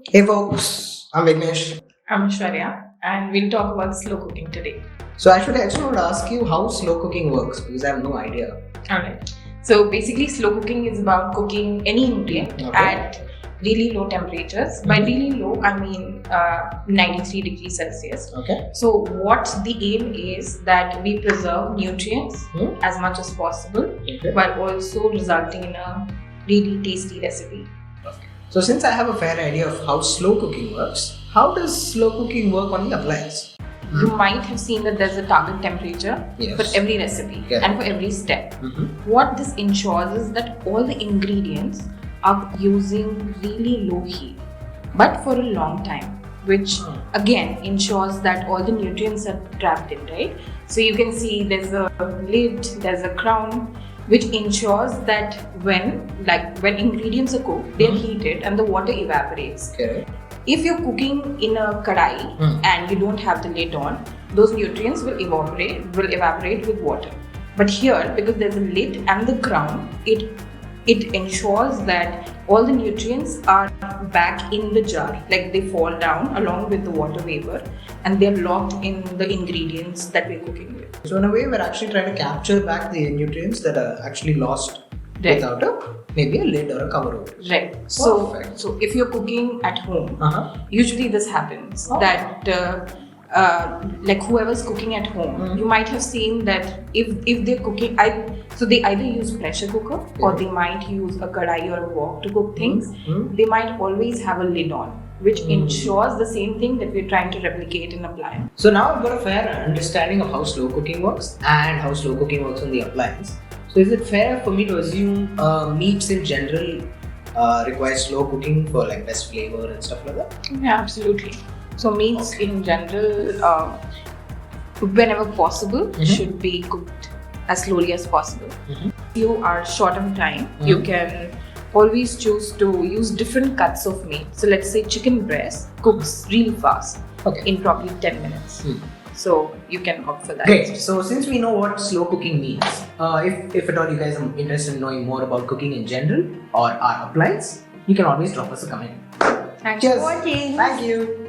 Hey folks, I'm Vignesh. I'm Shwarya, and we'll talk about slow cooking today. So actually I just want to ask you how slow cooking works because I have no idea. Alright. So basically, slow cooking is about cooking any ingredient at really low temperatures. By really low, I mean 93 degrees Celsius. Okay. So what the aim is that we preserve nutrients as much as possible, while also resulting in a really tasty recipe. So since I have a fair idea of how slow cooking works, how does slow cooking work on the appliance? You might have seen that there's a target temperature for every recipe and for every step. What this ensures is that all the ingredients are using really low heat, but for a long time, which again ensures that all the nutrients are trapped in, right? So you can see there's a lid, there's a crown, which ensures that when ingredients are cooked, they're heated and the water evaporates. If you're cooking in a kadai and you don't have the lid on, those nutrients will evaporate with water. But here, because there's a lid and the crown, it ensures that all the nutrients are back in the jar, like they fall down along with the water vapor, and they're locked in the ingredients that we're cooking with. So in a way, we're actually trying to capture back the nutrients that are actually lost without maybe a lid or a cover over it. Right. So if you're cooking at home, usually this happens that like whoever's cooking at home, you might have seen that if they're cooking, so they either use pressure cooker or they might use a kadai or a wok to cook things. They might always have a lid on, which ensures the same thing that we're trying to replicate in appliance. So now I've got a fair understanding of how slow cooking works and how slow cooking works on the appliance. So is it fair for me to assume meats in general require slow cooking for like best flavor and stuff like that? Yeah, absolutely. So meats in general, whenever possible, should be cooked as slowly as possible. If you are short on time, you can always choose to use different cuts of meat. So let's say chicken breast cooks really fast in probably 10 minutes. So you can opt for that. Great. So since we know what slow cooking means, if at all you guys are interested in knowing more about cooking in general or our appliance, you can always drop us a comment. Thanks for watching. Thank you.